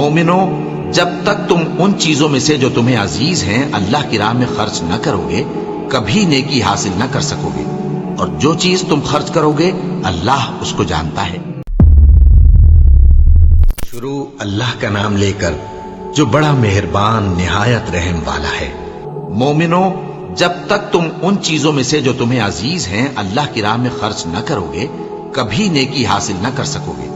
مومنو، جب تک تم ان چیزوں میں سے جو تمہیں عزیز ہیں اللہ کی راہ میں خرچ نہ کرو گے کبھی نیکی حاصل نہ کر سکو گے، اور جو چیز تم خرچ کرو گے اللہ اس کو جانتا ہے۔ شروع اللہ کا نام لے کر جو بڑا مہربان نہایت رحم والا ہے۔ مومنو، جب تک تم ان چیزوں میں سے جو تمہیں عزیز ہیں اللہ کی راہ میں خرچ نہ کرو گے کبھی نیکی حاصل نہ کر سکو گے،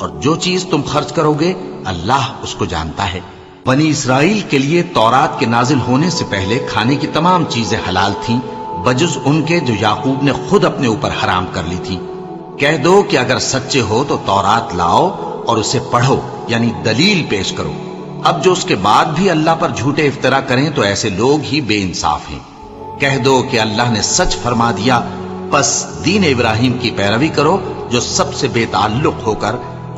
اور جو چیز تم خرچ کرو گے اللہ اس کو جانتا ہے۔ بنی اسرائیل کے لیے تورات کے نازل ہونے سے پہلے کھانے کی تمام چیزیں حلال تھیں بجز ان کے جو یعقوب نے خود اپنے اوپر حرام کر لی تھی۔ کہہ دو کہ اگر سچے ہو تو تورات لاؤ اور اسے پڑھو، یعنی دلیل پیش کرو۔ اب جو اس کے بعد بھی اللہ پر جھوٹے افطرا کریں تو ایسے لوگ ہی بے انصاف ہیں۔ کہہ دو کہ اللہ نے سچ فرما دیا، پس دین ابراہیم کی پیروی کرو جو سب سے بے تعلق ہو کر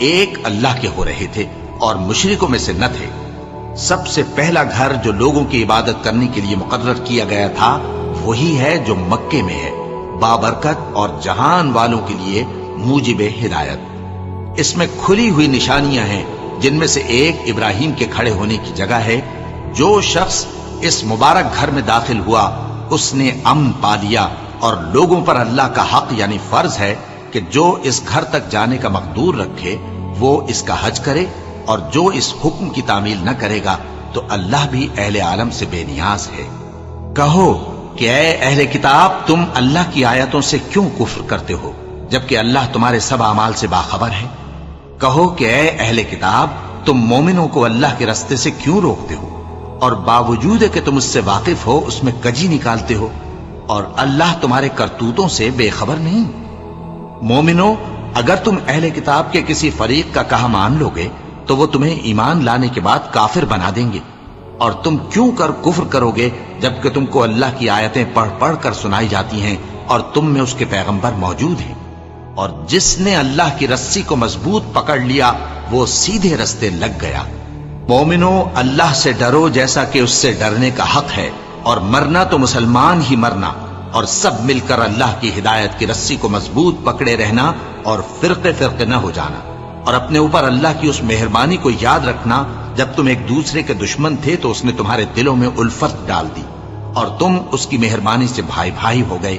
ایک اللہ کے ہو رہے تھے اور مشرکوں میں سے نہ تھے۔ سب سے پہلا گھر جو لوگوں کی عبادت کرنے کے لیے مقرر کیا گیا تھا وہی ہے جو مکے میں ہے، بابرکت اور جہان والوں کے لیے موجب ہدایت۔ اس میں کھلی ہوئی نشانیاں ہیں جن میں سے ایک ابراہیم کے کھڑے ہونے کی جگہ ہے۔ جو شخص اس مبارک گھر میں داخل ہوا اس نے امن پا لیا، اور لوگوں پر اللہ کا حق یعنی فرض ہے کہ جو اس گھر تک جانے کا مقدور رکھے وہ اس کا حج کرے، اور جو اس حکم کی تعمیل نہ کرے گا تو اللہ بھی اہل عالم سے بے نیاز ہے۔ کہو کہ اے اہل کتاب، تم اللہ کی آیتوں سے کیوں کفر کرتے ہو جبکہ اللہ تمہارے سب اعمال سے باخبر ہے؟ کہو کہ اے اہل کتاب، تم مومنوں کو اللہ کے رستے سے کیوں روکتے ہو، اور باوجود کہ تم اس سے واقف ہو اس میں کجی نکالتے ہو، اور اللہ تمہارے کرتوتوں سے بے خبر نہیں؟ مومنو، اگر تم اہل کتاب کے کسی فریق کا کہا مان لو گے تو وہ تمہیں ایمان لانے کے بعد کافر بنا دیں گے، اور تم کیوں کر کفر کرو گے جبکہ تم کو اللہ کی آیتیں پڑھ پڑھ کر سنائی جاتی ہیں اور تم میں اس کے پیغمبر موجود ہیں؟ اور جس نے اللہ کی رسی کو مضبوط پکڑ لیا وہ سیدھے رستے لگ گیا۔ مومنو، اللہ سے ڈرو جیسا کہ اس سے ڈرنے کا حق ہے، اور مرنا تو مسلمان ہی مرنا، اور سب مل کر اللہ کی ہدایت کی رسی کو مضبوط پکڑے رہنا اور فرقے فرقے نہ ہو جانا، اور اپنے اوپر اللہ کی اس مہربانی کو یاد رکھنا جب تم ایک دوسرے کے دشمن تھے تو اس نے تمہارے دلوں میں الفت ڈال دی اور تم اس کی مہربانی سے بھائی بھائی ہو گئے،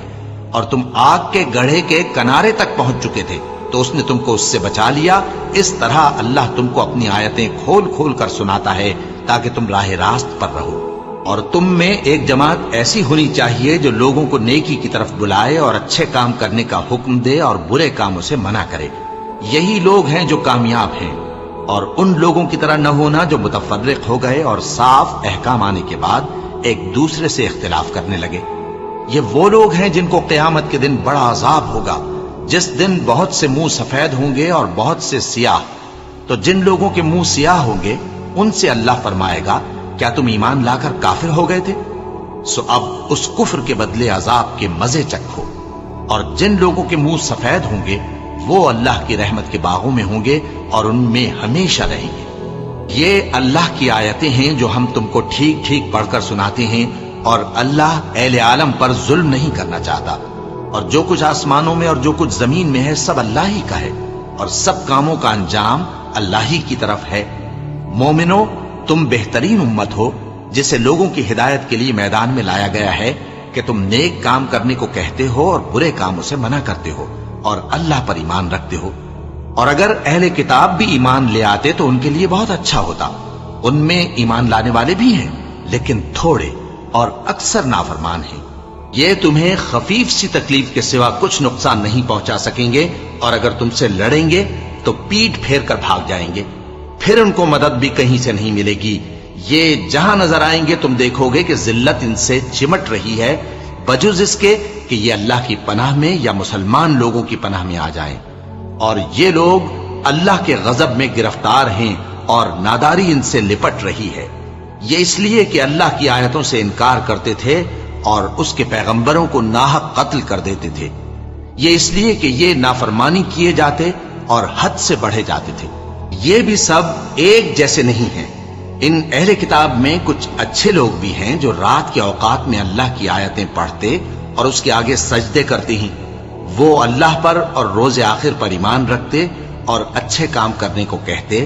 اور تم آگ کے گڑھے کے کنارے تک پہنچ چکے تھے تو اس نے تم کو اس سے بچا لیا۔ اس طرح اللہ تم کو اپنی آیتیں کھول کھول کر سناتا ہے تاکہ تم راہ راست پر رہو۔ اور تم میں ایک جماعت ایسی ہونی چاہیے جو لوگوں کو نیکی کی طرف بلائے اور اچھے کام کرنے کا حکم دے اور برے کاموں سے منع کرے۔ یہی لوگ ہیں جو کامیاب ہیں، اور ان لوگوں کی طرح نہ ہونا جو متفرق ہو گئے اور صاف احکام آنے کے بعد ایک دوسرے سے اختلاف کرنے لگے۔ یہ وہ لوگ ہیں جن کو قیامت کے دن بڑا عذاب ہوگا، جس دن بہت سے منہ سفید ہوں گے اور بہت سے سیاہ۔ تو جن لوگوں کے منہ سیاہ ہوں گے ان سے اللہ فرمائے گا، کیا تم ایمان لا کر کافر ہو گئے تھے؟ سو اب اس کفر کے بدلے عذاب کے مزے چکھو۔ اور جن لوگوں کے منہ سفید ہوں گے وہ اللہ کی رحمت کے باغوں میں ہوں گے اور ان میں ہمیشہ رہیں گے۔ یہ اللہ کی آیتیں ہیں جو ہم تم کو ٹھیک ٹھیک پڑھ کر سناتے ہیں، اور اللہ اہل عالم پر ظلم نہیں کرنا چاہتا، اور جو کچھ آسمانوں میں اور جو کچھ زمین میں ہے سب اللہ ہی کا ہے، اور سب کاموں کا انجام اللہ ہی کی طرف ہے۔ مومنو، تم بہترین امت ہو جسے لوگوں کی ہدایت کے لیے میدان میں لایا گیا ہے کہ تم نیک کام کرنے کو کہتے ہو اور برے کاموں سے منع کرتے ہو اور اللہ پر ایمان رکھتے ہو۔ اور اگر اہل کتاب بھی ایمان لے آتے تو ان کے لیے بہت اچھا ہوتا۔ ان میں ایمان لانے والے بھی ہیں لیکن تھوڑے اور اکثر نافرمان ہیں۔ یہ تمہیں خفیف سی تکلیف کے سوا کچھ نقصان نہیں پہنچا سکیں گے، اور اگر تم سے لڑیں گے تو پیٹ پھیر کر بھاگ جائیں گے، پھر ان کو مدد بھی کہیں سے نہیں ملے گی۔ یہ جہاں نظر آئیں گے تم دیکھو گے کہ ذلت ان سے چمٹ رہی ہے، بجز اس کے کہ یہ اللہ کی پناہ میں یا مسلمان لوگوں کی پناہ میں آ جائیں۔ اور یہ لوگ اللہ کے غضب میں گرفتار ہیں اور ناداری ان سے لپٹ رہی ہے۔ یہ اس لیے کہ اللہ کی آیتوں سے انکار کرتے تھے اور اس کے پیغمبروں کو ناحق قتل کر دیتے تھے۔ یہ اس لیے کہ یہ نافرمانی کیے جاتے اور حد سے بڑھے جاتے تھے۔ یہ بھی سب ایک جیسے نہیں ہیں۔ ان اہل کتاب میں کچھ اچھے لوگ بھی ہیں جو رات کے اوقات میں اللہ کی آیتیں پڑھتے اور اس کے آگے سجدے کرتے ہیں۔ وہ اللہ پر اور روز آخر پر ایمان رکھتے اور اچھے کام کرنے کو کہتے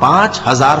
5000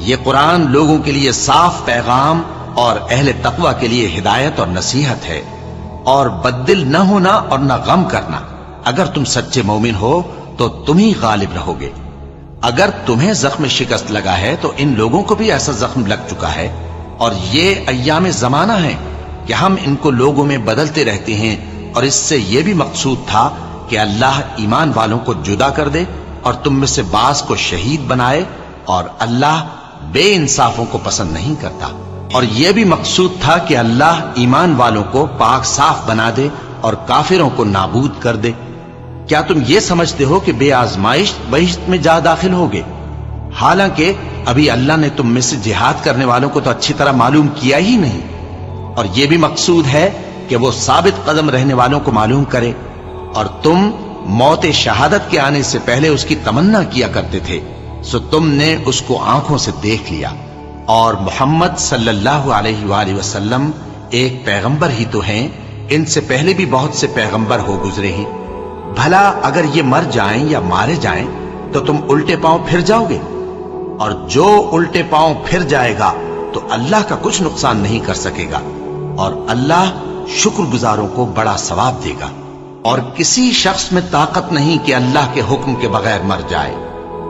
یہ قرآن لوگوں کے لیے صاف پیغام اور اہل تقوی کے لیے ہدایت اور نصیحت ہے، اور بددل نہ ہونا اور نہ غم کرنا۔ اگر تم سچے مومن ہو تو تم ہی غالب رہو گے۔ اگر تمہیں زخم شکست لگا ہے تو ان لوگوں کو بھی ایسا زخم لگ چکا ہے، اور یہ ایام زمانہ ہے کہ ہم ان کو لوگوں میں بدلتے رہتے ہیں، اور اس سے یہ بھی مقصود تھا کہ اللہ ایمان والوں کو جدا کر دے اور تم میں سے بعض کو شہید بنائے، اور اللہ بے انصافوں کو پسند نہیں کرتا۔ اور یہ بھی مقصود تھا کہ اللہ ایمان والوں کو پاک صاف بنا دے اور کافروں کو نابود کر دے۔ کیا تم یہ سمجھتے ہو کہ بے آزمائش بہشت میں جا داخل ہوگے؟ حالانکہ ابھی اللہ نے تم میں سے جہاد کرنے والوں کو تو اچھی طرح معلوم کیا ہی نہیں، اور یہ بھی مقصود ہے کہ وہ ثابت قدم رہنے والوں کو معلوم کرے، اور تم موت شہادت کے آنے سے پہلے اس کی تمنا کیا کرتے تھے، سو تم نے اس کو آنکھوں سے دیکھ لیا۔ اور محمد صلی اللہ علیہ وآلہ وسلم ایک پیغمبر ہی تو ہیں، ان سے پہلے بھی بہت سے پیغمبر ہو گزرے ہیں۔ بھلا اگر یہ مر جائیں یا مارے جائیں تو تم الٹے پاؤں پھر جاؤ گے؟ اور جو الٹے پاؤں پھر جائے گا تو اللہ کا کچھ نقصان نہیں کر سکے گا، اور اللہ شکر گزاروں کو بڑا ثواب دے گا۔ اور کسی شخص میں طاقت نہیں کہ اللہ کے حکم کے بغیر مر جائے،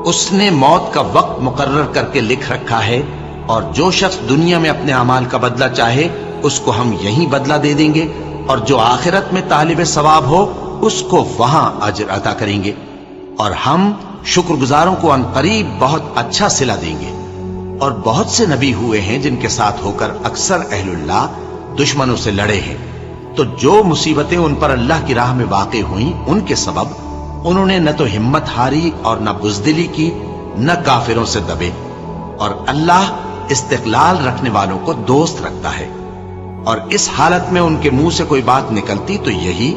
اس نے موت کا وقت مقرر کر کے لکھ رکھا ہے، اور جو شخص دنیا میں اپنے اعمال کا بدلہ چاہے اس کو ہم یہیں بدلہ دے دیں گے، اور جو آخرت میں طالب ثواب ہو اس کو وہاں اجر عطا کریں گے، اور ہم شکر گزاروں کو ان قریب بہت اچھا صلہ دیں گے۔ اور بہت سے نبی ہوئے ہیں جن کے ساتھ ہو کر اکثر اہل اللہ دشمنوں سے لڑے ہیں، تو جو مصیبتیں ان پر اللہ کی راہ میں واقع ہوئیں ان کے سبب انہوں نے نہ تو ہمت ہاری اور نہ بزدلی کی، نہ کافروں سے دبے، اور اللہ استقلال رکھنے والوں کو دوست رکھتا ہے۔ اور اس حالت میں ان کے منہ سے کوئی بات نکلتی تو یہی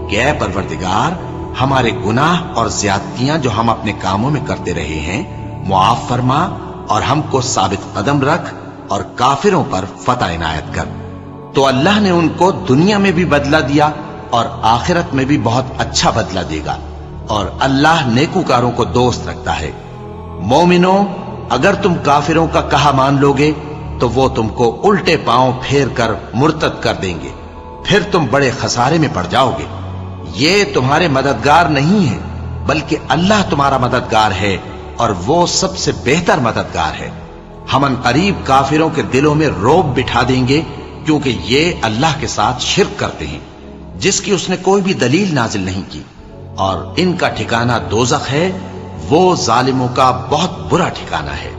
کہ اے پروردگار، ہمارے گناہ اور زیادتیاں جو ہم اپنے کاموں میں کرتے رہے ہیں معاف فرما، اور ہم کو ثابت قدم رکھ، اور کافروں پر فتح عنایت کر۔ تو اللہ نے ان کو دنیا میں بھی بدلہ دیا اور آخرت میں بھی بہت اچھا بدلہ دے گا، اور اللہ نیکوکاروں کو دوست رکھتا ہے۔ مومنوں، اگر تم کافروں کا کہا مان لوگے تو وہ تم کو الٹے پاؤں پھیر کر مرتد کر دیں گے، پھر تم بڑے خسارے میں پڑ جاؤ گے۔ یہ تمہارے مددگار نہیں ہے بلکہ اللہ تمہارا مددگار ہے، اور وہ سب سے بہتر مددگار ہے۔ ہم ان قریب کافروں کے دلوں میں رعب بٹھا دیں گے، کیونکہ یہ اللہ کے ساتھ شرک کرتے ہیں جس کی اس نے کوئی بھی دلیل نازل نہیں کی، اور ان کا ٹھکانہ دوزخ ہے، وہ ظالموں کا بہت برا ٹھکانہ ہے۔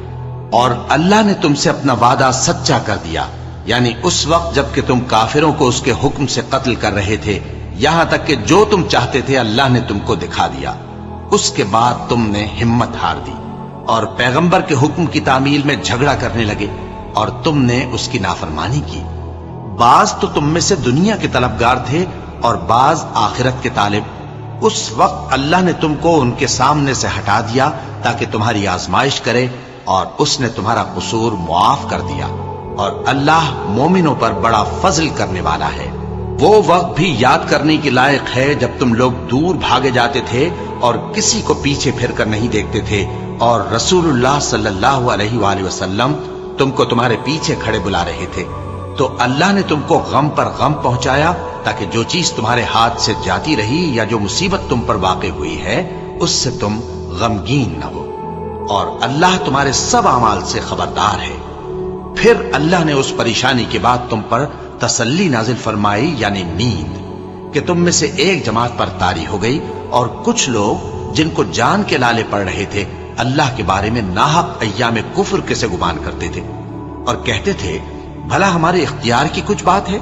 اور اللہ نے تم سے اپنا وعدہ سچا کر دیا، یعنی اس وقت جب کہ تم کافروں کو اس کے حکم سے قتل کر رہے تھے، یہاں تک کہ جو تم چاہتے تھے اللہ نے تم کو دکھا دیا۔ اس کے بعد تم نے ہمت ہار دی اور پیغمبر کے حکم کی تعمیل میں جھگڑا کرنے لگے، اور تم نے اس کی نافرمانی کی۔ بعض تو تم میں سے دنیا کے طلبگار تھے اور بعض آخرت کے طالب۔ اس وقت اللہ نے تم کو ان کے سامنے سے ہٹا دیا تاکہ تمہاری آزمائش کرے، اور اس نے تمہارا قصور معاف کر دیا، اور اللہ مومنوں پر بڑا فضل کرنے والا ہے۔ وہ وقت بھی یاد کرنے کے لائق ہے جب تم لوگ دور بھاگے جاتے تھے اور کسی کو پیچھے پھر کر نہیں دیکھتے تھے، اور رسول اللہ صلی اللہ علیہ وآلہ وسلم تم کو تمہارے پیچھے کھڑے بلا رہے تھے، تو اللہ نے تم کو غم پر غم پہنچایا تاکہ جو چیز تمہارے ہاتھ سے جاتی رہی یا جو مصیبت تم پر واقع ہوئی ہے اس سے تم غمگین نہ ہو، اور اللہ تمہارے سب اعمال سے خبردار ہے۔ پھر اللہ نے اس پریشانی کے بعد تم پر تسلی نازل فرمائی، یعنی نیند، کہ تم میں سے ایک جماعت پر طاری ہو گئی، اور کچھ لوگ جن کو جان کے لالے پڑ رہے تھے اللہ کے بارے میں ناحق ایام کفر کے سے گمان کرتے تھے، اور کہتے تھے بھلا ہمارے اختیار کی کچھ بات ہے؟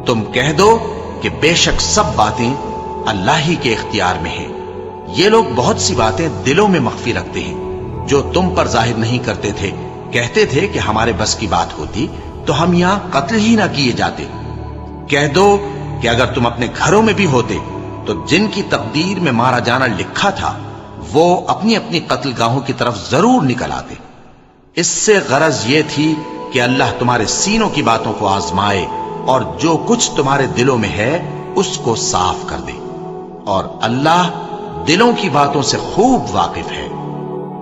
تم کہہ دو کہ بے شک سب باتیں اللہ ہی کے اختیار میں ہیں۔ یہ لوگ بہت سی باتیں دلوں میں مخفی رکھتے ہیں جو تم پر ظاہر نہیں کرتے تھے۔ کہتے تھے کہ ہمارے بس کی بات ہوتی تو ہم یہاں قتل ہی نہ کیے جاتے۔ کہہ دو کہ اگر تم اپنے گھروں میں بھی ہوتے تو جن کی تقدیر میں مارا جانا لکھا تھا وہ اپنی اپنی قتل گاہوں کی طرف ضرور نکل آتے۔ اس سے غرض یہ تھی کہ اللہ تمہارے سینوں کی باتوں کو آزمائے اور جو کچھ تمہارے دلوں میں ہے اس کو صاف کر دے، اور اللہ دلوں کی باتوں سے خوب واقف ہے۔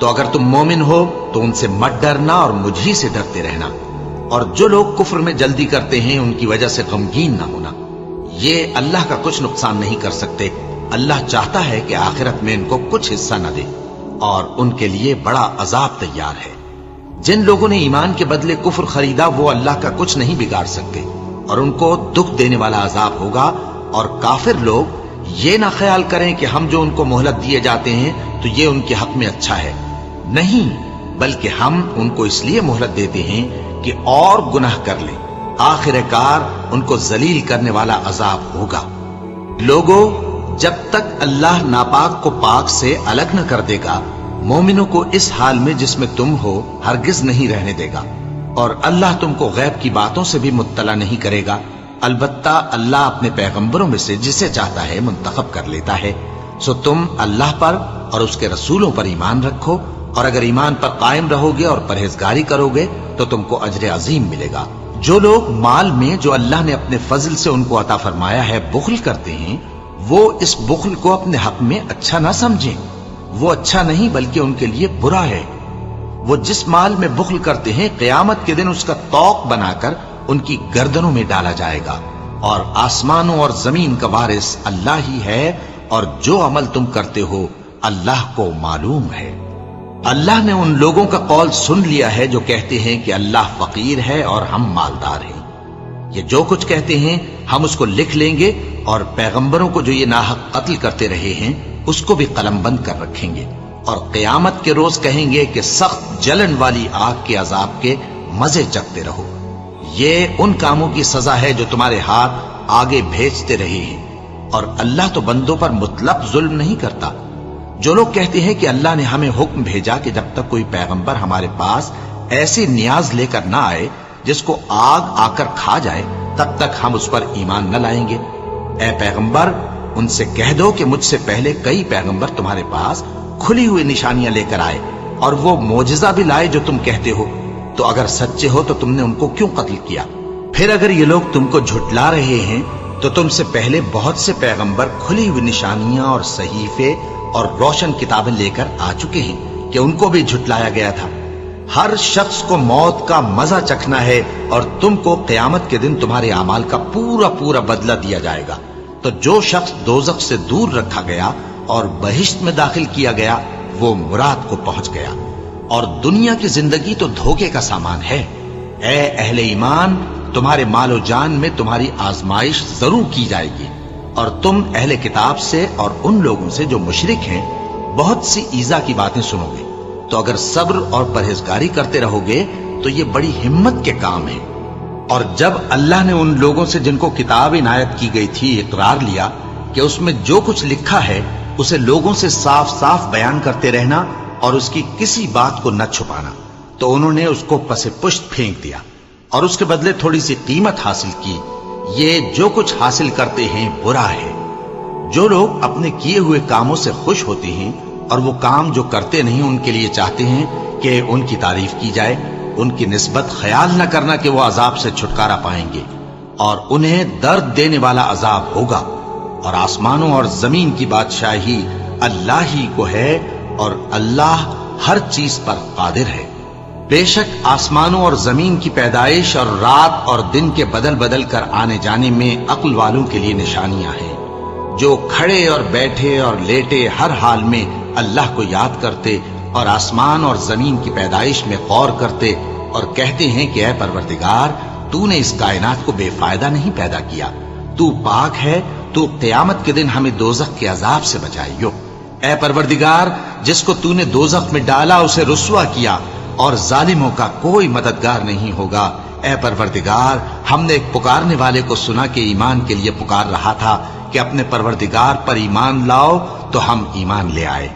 تو اگر تم مومن ہو تو ان سے مت ڈرنا اور مجھ ہی سے ڈرتے رہنا، اور جو لوگ کفر میں جلدی کرتے ہیں ان کی وجہ سے غمگین نہ ہونا، یہ اللہ کا کچھ نقصان نہیں کر سکتے۔ اللہ چاہتا ہے کہ آخرت میں ان کو کچھ حصہ نہ دے، اور ان کے لیے بڑا عذاب تیار ہے۔ جن لوگوں نے ایمان کے بدلے کفر خریدا وہ اللہ کا کچھ نہیں بگاڑ سکتے، اور ان کو دکھ دینے والا عذاب ہوگا۔ اور کافر لوگ یہ نہ خیال کریں کہ ہم جو ان کو مہلت دیے جاتے ہیں تو یہ ان کے حق میں اچھا ہے، نہیں، بلکہ ہم ان کو اس لیے مہلت دیتے ہیں کہ اور گناہ کر لیں، آخر کار ان کو ذلیل کرنے والا عذاب ہوگا۔ لوگوں، جب تک اللہ ناپاک کو پاک سے الگ نہ کر دے گا، مومنوں کو اس حال میں جس میں تم ہو ہرگز نہیں رہنے دے گا، اور اللہ تم کو غیب کی باتوں سے بھی مطلع نہیں کرے گا۔ البتہ اللہ اپنے پیغمبروں میں سے جسے چاہتا ہے منتخب کر لیتا ہے۔ سو تم اللہ پر اور اس کے رسولوں پر ایمان رکھو، اور اگر ایمان پر قائم رہو گے اور پرہیزگاری کرو گے تو تم کو اجر عظیم ملے گا۔ جو لوگ مال میں جو اللہ نے اپنے فضل سے ان کو عطا فرمایا ہے بخل کرتے ہیں، وہ اس بخل کو اپنے حق میں اچھا نہ سمجھیں، وہ اچھا نہیں بلکہ ان کے لیے برا ہے۔ وہ جس مال میں بخل کرتے ہیں قیامت کے دن اس کا طوق بنا کر ان کی گردنوں میں ڈالا جائے گا، اور آسمانوں اور زمین کا وارث اللہ ہی ہے، اور جو عمل تم کرتے ہو اللہ کو معلوم ہے۔ اللہ نے ان لوگوں کا قول سن لیا ہے جو کہتے ہیں کہ اللہ فقیر ہے اور ہم مالدار ہیں۔ یہ جو کچھ کہتے ہیں ہم اس کو لکھ لیں گے، اور پیغمبروں کو جو یہ ناحق قتل کرتے رہے ہیں اس کو بھی قلم بند کر رکھیں گے، اور قیامت کے روز کہیں گے کہ سخت جلن والی آگ کے عذاب کے مزے چکھتے رہو۔ یہ ان کاموں کی سزا ہے جو تمہارے ہاتھ آگے بھیجتے رہے ہیں، اور اللہ تو بندوں پر مطلق ظلم نہیں کرتا۔ جو لوگ کہتے ہیں کہ اللہ نے ہمیں حکم بھیجا کہ جب تک کوئی پیغمبر ہمارے پاس ایسی نیاز لے کر نہ آئے جس کو آگ آ کر کھا جائے تب تک ہم اس پر ایمان نہ لائیں گے، اے پیغمبر ان سے کہہ دو کہ مجھ سے پہلے کئی پیغمبر تمہارے پاس کھلی ہوئی نشانیاں لے کر آئے، اور وہ معجزہ بھی لائے جو تم کہتے ہو، تو اگر سچے ہو تو تم نے ان کو کیوں قتل کیا؟ پھر اگر یہ لوگ تم کو جھٹلا رہے ہیں تو تم سے پہلے بہت سے پیغمبر کھلی ہوئی نشانیاں اور صحیفے اور روشن کتابیں لے کر آ چکے ہیں کہ ان کو بھی جھٹلایا گیا تھا۔ ہر شخص کو موت کا مزہ چکھنا ہے، اور تم کو قیامت کے دن تمہارے اعمال کا پورا پورا بدلہ دیا جائے گا۔ تو جو شخص دوزخ سے دور رکھا گیا اور بہشت میں داخل کیا گیا وہ مراد کو پہنچ گیا، اور دنیا کی زندگی تو دھوکے کا سامان ہے۔ اے اہل ایمان، تمہارے مال و جان میں تمہاری آزمائش ضرور کی جائے گی، اور تم اہل کتاب سے اور ان لوگوں سے جو مشرک ہیں بہت سی ایذا کی باتیں سنو گے، تو اگر صبر اور پرہیزگاری کرتے رہو گے تو یہ بڑی ہمت کے کام ہے۔ اور جب اللہ نے ان لوگوں سے جن کو کتاب عنایت کی گئی تھی اقرار لیا کہ اس میں جو کچھ لکھا ہے اسے لوگوں سے صاف صاف بیان کرتے رہنا اور اس کی کسی بات کو نہ چھپانا، تو انہوں نے اس کو پس پشت پھینک دیا اور اس کے بدلے تھوڑی سی قیمت حاصل کی۔ یہ جو کچھ حاصل کرتے ہیں برا ہے۔ جو لوگ اپنے کیے ہوئے کاموں سے خوش ہوتے ہیں اور وہ کام جو کرتے نہیں ان کے لیے چاہتے ہیں کہ ان کی تعریف کی جائے، ان کی نسبت خیال نہ کرنا کہ وہ عذاب سے چھٹکارا پائیں گے، اور انہیں درد دینے والا عذاب ہوگا۔ اور آسمانوں اور زمین کی بادشاہی اللہ ہی کو ہے، اور اللہ ہر چیز پر قادر ہے۔ بے شک آسمانوں اور زمین کی پیدائش اور رات اور دن کے بدل بدل کر آنے جانے میں عقل والوں کے لیے نشانیاں ہیں، جو کھڑے اور بیٹھے اور لیٹے ہر حال میں اللہ کو یاد کرتے اور آسمان اور زمین کی پیدائش میں غور کرتے اور کہتے ہیں کہ اے پروردگار، تو نے اس کائنات کو بے فائدہ نہیں پیدا کیا، تو پاک ہے، تو قیامت کے دن ہمیں دوزخ کے عذاب سے بچائیو۔ اے پروردگار، جس کو تو نے دوزخ میں ڈالا اسے رسوا کیا، اور ظالموں کا کوئی مددگار نہیں ہوگا۔ اے پروردگار، ہم نے ایک پکارنے والے کو سنا کہ ایمان کے لیے پکار رہا تھا کہ اپنے پروردگار پر ایمان لاؤ، تو ہم ایمان لے آئے۔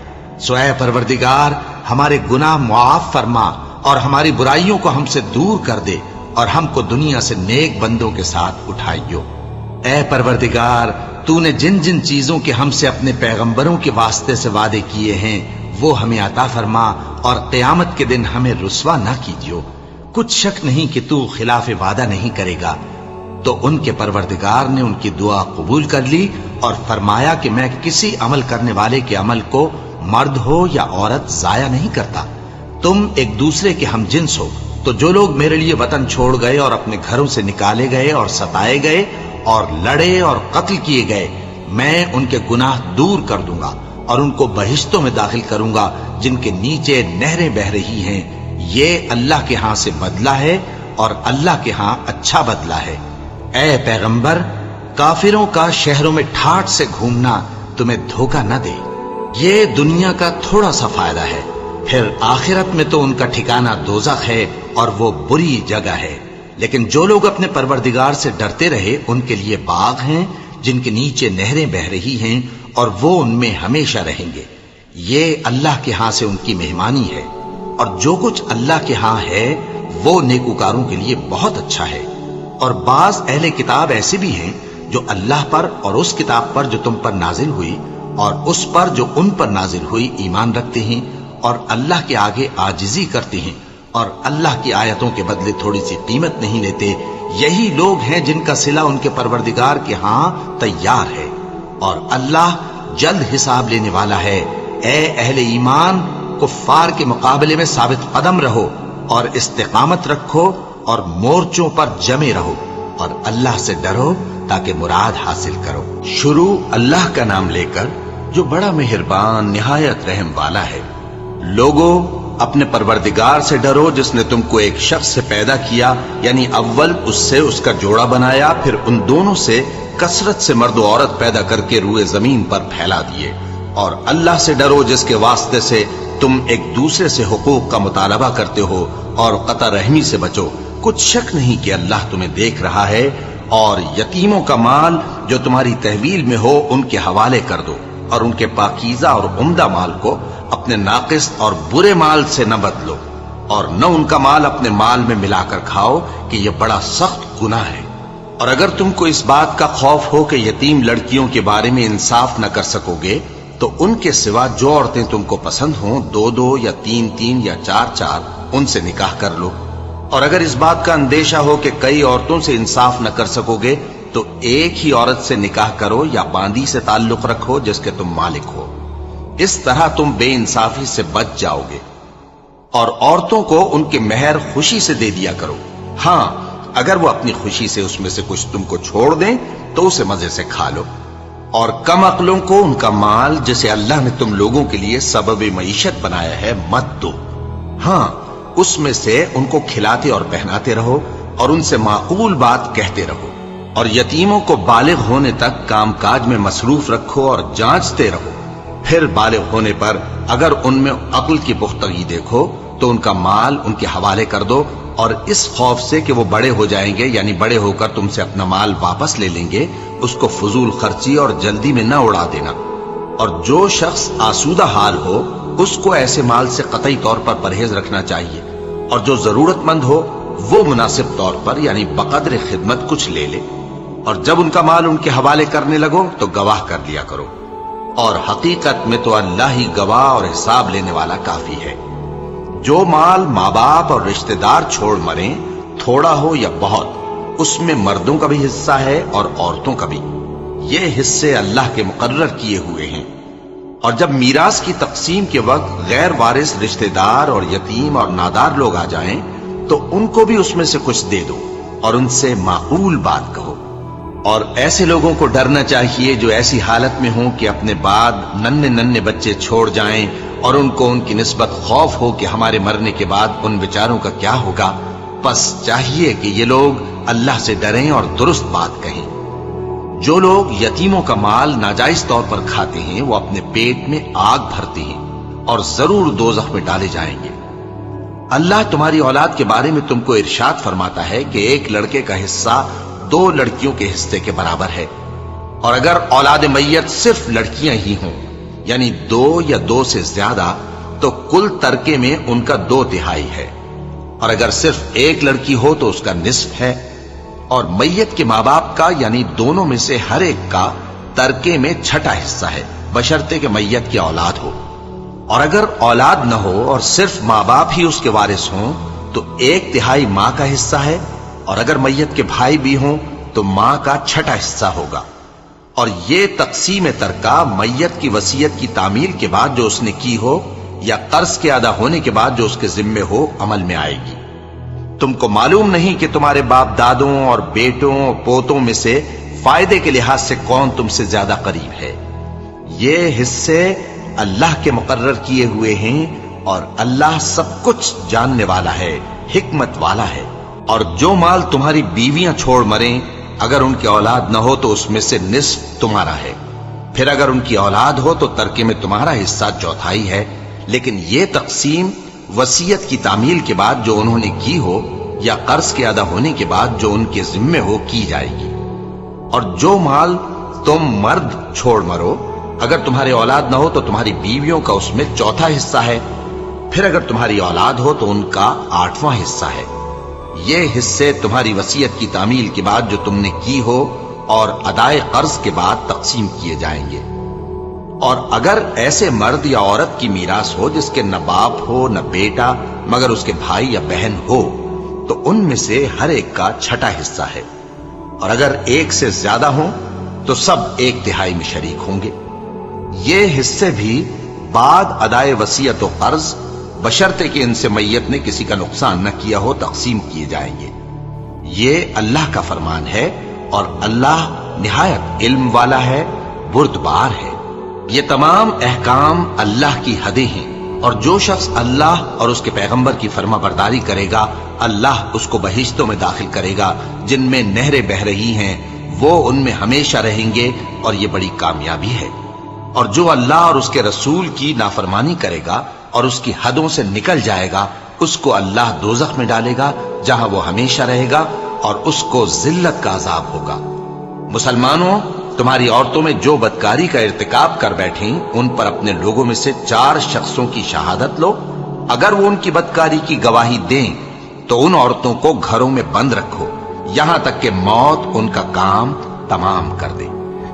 سو اے پروردگار، ہمارے گناہ معاف فرما اور ہماری برائیوں کو ہم سے دور کر دے، اور ہم کو دنیا سے نیک بندوں کے ساتھ اٹھائیو۔ اے پروردگار، تو نے جن جن چیزوں کے ہم سے اپنے پیغمبروں کے واسطے سے وعدے کیے ہیں وہ ہمیں عطا فرما، اور قیامت کے دن ہمیں رسوا نہ کیجیو۔ کچھ شک نہیں کہ تو خلاف وعدہ نہیں کرے گا۔ تو ان کے پروردگار نے ان کی دعا قبول کر لی اور فرمایا کہ میں کسی عمل کرنے والے کے عمل کو مرد ہو یا عورت ضائع نہیں کرتا. تم ایک دوسرے کے ہم جنس ہو. تو جو لوگ میرے لیے وطن چھوڑ گئے اور اپنے گھروں سے نکالے گئے اور ستائے گئے اور لڑے اور قتل کیے گئے، میں ان کے گناہ دور کر دوں گا اور ان کو بہشتوں میں داخل کروں گا جن کے نیچے نہریں بہہ رہی ہیں. یہ اللہ کے ہاں سے بدلہ ہے اور اللہ کے ہاں اچھا بدلہ ہے. اے پیغمبر، کافروں کا شہروں میں ٹھاٹھ سے گھومنا تمہیں دھوکہ نہ دے. یہ دنیا کا تھوڑا سا فائدہ ہے، پھر آخرت میں تو ان کا ٹھکانہ دوزخ ہے اور وہ بری جگہ ہے. لیکن جو لوگ اپنے پروردگار سے ڈرتے رہے ان کے لیے باغ ہیں جن کے نیچے نہریں بہہ رہی ہیں اور وہ ان میں ہمیشہ رہیں گے. یہ اللہ کے ہاں سے ان کی مہمانی ہے، اور جو کچھ اللہ کے ہاں ہے وہ نیکوکاروں کے لیے بہت اچھا ہے. اور بعض اہل کتاب ایسے بھی ہیں جو اللہ پر اور اس کتاب پر جو تم پر نازل ہوئی اور اس پر جو ان پر نازل ہوئی ایمان رکھتے ہیں اور اللہ کے آگے عاجزی کرتے ہیں اور اللہ کی آیتوں کے بدلے تھوڑی سی قیمت نہیں لیتے. یہی لوگ ہیں جن کا صلہ ان کے پروردگار کے ہاں تیار ہے، اور اللہ جلد حساب لینے والا ہے. اے اہل ایمان، کفار کے مقابلے میں ثابت قدم رہو اور استقامت رکھو اور مورچوں پر جمے رہو اور اللہ سے ڈرو تاکہ مراد حاصل کرو. شروع اللہ کا نام لے کر جو بڑا مہربان نہایت رحم والا ہے. لوگو، اپنے پروردگار سے ڈرو جس نے تم کو ایک شخص سے پیدا کیا، یعنی اول اس سے اس کا جوڑا بنایا، پھر ان دونوں سے کثرت سے مرد و عورت پیدا کر کے روئے زمین پر پھیلا دیے. اور اللہ سے ڈرو جس کے واسطے سے تم ایک دوسرے سے حقوق کا مطالبہ کرتے ہو، اور قطع رحمی سے بچو. کچھ شک نہیں کہ اللہ تمہیں دیکھ رہا ہے. اور یتیموں کا مال جو تمہاری تحویل میں ہو ان کے حوالے کر دو، اور ان کے پاکیزہ اور عمدہ مال کو اپنے ناقص اور برے مال سے نہ بدلو، اور نہ ان کا مال اپنے مال میں ملا کر کھاؤ کہ یہ بڑا سخت گناہ ہے. اور اگر تم کو اس بات کا خوف ہو کہ یتیم لڑکیوں کے بارے میں انصاف نہ کر سکو گے تو ان کے سوا جو عورتیں تم کو پسند ہوں 2 یا 3 یا 4 ان سے نکاح کر لو. اور اگر اس بات کا اندیشہ ہو کہ کئی عورتوں سے انصاف نہ کر سکو گے تو ایک ہی عورت سے نکاح کرو یا باندی سے تعلق رکھو جس کے تم مالک ہو. اس طرح تم بے انصافی سے بچ جاؤ گے. اور عورتوں کو ان کے مہر خوشی سے دے دیا کرو. ہاں، اگر وہ اپنی خوشی سے اس میں سے کچھ تم کو چھوڑ دیں تو اسے مزے سے کھا لو. اور کم عقلوں کو ان کا مال جسے اللہ نے تم لوگوں کے لیے سبب معیشت بنایا ہے مت دو. ہاں، اس میں سے ان کو کھلاتے اور پہناتے رہو اور ان سے معقول بات کہتے رہو. اور یتیموں کو بالغ ہونے تک کام کاج میں مصروف رکھو اور جانچتے رہو. پھر بالغ ہونے پر اگر ان میں عقل کی پختگی دیکھو تو ان کا مال ان کے حوالے کر دو، اور اس خوف سے کہ وہ بڑے ہو جائیں گے، یعنی بڑے ہو کر تم سے اپنا مال واپس لے لیں گے، اس کو فضول خرچی اور جلدی میں نہ اڑا دینا. اور جو شخص آسودہ حال ہو اس کو ایسے مال سے قطعی طور پر پرہیز رکھنا چاہیے. اور جو ضرورت مند ہو وہ مناسب طور پر یعنی بقدر خدمت کچھ لے لے. اور جب ان کا مال ان کے حوالے کرنے لگو تو گواہ کر لیا کرو. اور حقیقت میں تو اللہ ہی گواہ اور حساب لینے والا کافی ہے. جو مال ماں باپ اور رشتہ دار چھوڑ مریں، تھوڑا ہو یا بہت، اس میں مردوں کا بھی حصہ ہے اور عورتوں کا بھی. یہ حصے اللہ کے مقرر کیے ہوئے ہیں. اور جب میراث کی تقسیم کے وقت غیر وارث رشتہ دار اور یتیم اور نادار لوگ آ جائیں تو ان کو بھی اس میں سے کچھ دے دو اور ان سے معقول بات کہو. اور ایسے لوگوں کو ڈرنا چاہیے جو ایسی حالت میں ہوں کہ اپنے بعد ننھے بچے چھوڑ جائیں اور ان کو ان کی نسبت خوف ہو کہ ہمارے مرنے کے بعد ان بیچاروں کا کیا ہوگا. پس چاہیے کہ یہ لوگ اللہ سے ڈریں اور درست بات کہیں. جو لوگ یتیموں کا مال ناجائز طور پر کھاتے ہیں وہ اپنے پیٹ میں آگ بھرتے ہیں اور ضرور دوزخ میں ڈالے جائیں گے. اللہ تمہاری اولاد کے بارے میں تم کو ارشاد فرماتا ہے کہ ایک لڑکے کا حصہ 2 لڑکیوں کے حصے کے برابر ہے. اور اگر اولاد میت صرف لڑکیاں ہی ہوں یعنی 2 یا 2 سے زیادہ تو کل ترکے میں ان کا 2/3 ہے. اور اگر صرف ایک لڑکی ہو تو اس کا نصف ہے. اور میت کے ماں باپ کا یعنی دونوں میں سے ہر ایک کا ترکے میں 6واں حصہ ہے بشرطے کہ میت کی اولاد ہو. اور اگر اولاد نہ ہو اور صرف ماں باپ ہی اس کے وارث ہوں تو 1/3 ماں کا حصہ ہے. اور اگر میت کے بھائی بھی ہوں تو ماں کا 6واں حصہ ہوگا. اور یہ تقسیم ترکہ میت کی وصیت کی تعمیل کے بعد جو اس نے کی ہو یا قرض کے ادا ہونے کے بعد جو اس کے ذمے ہو عمل میں آئے گی۔ تم کو معلوم نہیں کہ تمہارے باپ دادوں اور بیٹوں اور پوتوں میں سے فائدے کے لحاظ سے کون تم سے زیادہ قریب ہے۔ یہ حصے اللہ کے مقرر کیے ہوئے ہیں اور اللہ سب کچھ جاننے والا ہے، حکمت والا ہے۔ اور جو مال تمہاری بیویاں چھوڑ مریں اگر ان کی اولاد نہ ہو تو اس میں سے نصف تمہارا ہے، پھر اگر ان کی اولاد ہو تو ترکے میں تمہارا حصہ چوتھائی ہے، لیکن یہ تقسیم وصیت کی تعمیل کے بعد جو انہوں نے کی ہو یا قرض کے ادا ہونے کے بعد جو ان کے ذمے ہو کی جائے گی۔ اور جو مال تم مرد چھوڑ مرو اگر تمہاری اولاد نہ ہو تو تمہاری بیویوں کا اس میں چوتھا حصہ ہے، پھر اگر تمہاری اولاد ہو تو ان کا 8واں حصہ ہے۔ یہ حصے تمہاری وصیت کی تعمیل کے بعد جو تم نے کی ہو اور ادائے قرض کے بعد تقسیم کیے جائیں گے۔ اور اگر ایسے مرد یا عورت کی میراث ہو جس کے نہ باپ ہو نہ بیٹا مگر اس کے بھائی یا بہن ہو تو ان میں سے ہر ایک کا چھٹا حصہ ہے، اور اگر ایک سے زیادہ ہوں تو سب 1/3 میں شریک ہوں گے۔ یہ حصے بھی بعد ادائے وصیت و قرض بشرطے کہ ان سے میت نے کسی کا نقصان نہ کیا ہو تقسیم کیے جائیں گے۔ یہ اللہ کا فرمان ہے اور اللہ نہایت علم والا ہے، بردبار ہے۔ یہ تمام احکام اللہ کی حدیں ہیں، اور جو شخص اللہ اور اس کے پیغمبر کی فرما برداری کرے گا اللہ اس کو بہشتوں میں داخل کرے گا جن میں نہریں بہ رہی ہیں، وہ ان میں ہمیشہ رہیں گے، اور یہ بڑی کامیابی ہے۔ اور جو اللہ اور اس کے رسول کی نافرمانی کرے گا اور اس کی حدوں سے نکل جائے گا اس کو اللہ دوزخ میں ڈالے گا جہاں وہ ہمیشہ رہے گا، اور اس کو ذلت کا عذاب ہوگا۔ مسلمانوں، تمہاری عورتوں میں جو بدکاری کا ارتکاب کر بیٹھیں ان پر اپنے لوگوں میں سے 4 شخصوں کی شہادت لو۔ اگر وہ ان کی بدکاری کی گواہی دیں تو ان عورتوں کو گھروں میں بند رکھو یہاں تک کہ موت ان کا کام تمام کر دے،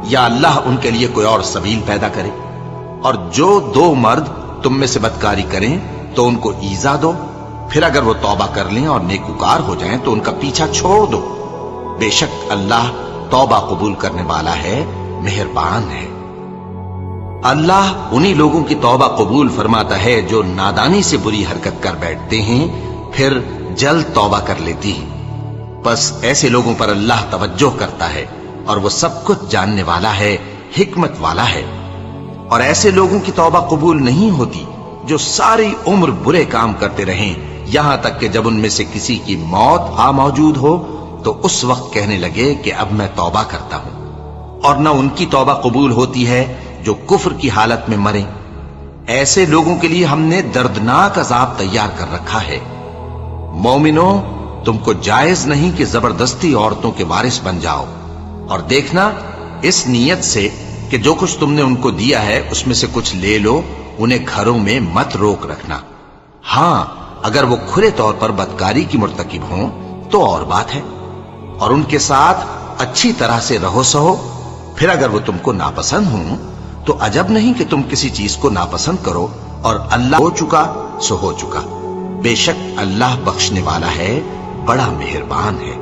یا اللہ ان کے لیے کوئی اور سبیل پیدا کرے۔ اور جو 2 مرد تم میں سے بدکاری کریں تو ان کو ایذا دو، پھر اگر وہ توبہ کر لیں اور نیکوکار ہو جائیں تو ان کا پیچھا چھوڑ دو۔ بے شک اللہ توبہ قبول کرنے والا ہے، مہربان ہے۔ اللہ انہی لوگوں کی توبہ قبول فرماتا ہے جو نادانی سے بری حرکت کر بیٹھتے ہیں پھر جلد توبہ کر لیتی ہیں، بس ایسے لوگوں پر اللہ توجہ کرتا ہے اور وہ سب کچھ جاننے والا ہے، حکمت والا ہے۔ اور ایسے لوگوں کی توبہ قبول نہیں ہوتی جو ساری عمر برے کام کرتے رہیں یہاں تک کہ جب ان میں سے کسی کی موت آ موجود ہو تو اس وقت کہنے لگے کہ اب میں توبہ کرتا ہوں۔ اور نہ ان کی توبہ قبول ہوتی ہے جو کفر کی حالت میں مریں۔ ایسے لوگوں کے لیے ہم نے دردناک عذاب تیار کر رکھا ہے۔ مومنوں، تم کو جائز نہیں کہ زبردستی عورتوں کے وارث بن جاؤ، اور دیکھنا اس نیت سے کہ جو کچھ تم نے ان کو دیا ہے اس میں سے کچھ لے لو، انہیں گھروں میں مت روک رکھنا۔ ہاں، اگر وہ کھلے طور پر بدکاری کی مرتکب ہوں تو اور بات ہے، اور ان کے ساتھ اچھی طرح سے رہو سہو۔ پھر اگر وہ تم کو ناپسند ہوں تو عجب نہیں کہ تم کسی چیز کو ناپسند کرو، اور اللہ ہو چکا سو ہو چکا۔ بے شک اللہ بخشنے والا ہے، بڑا مہربان ہے۔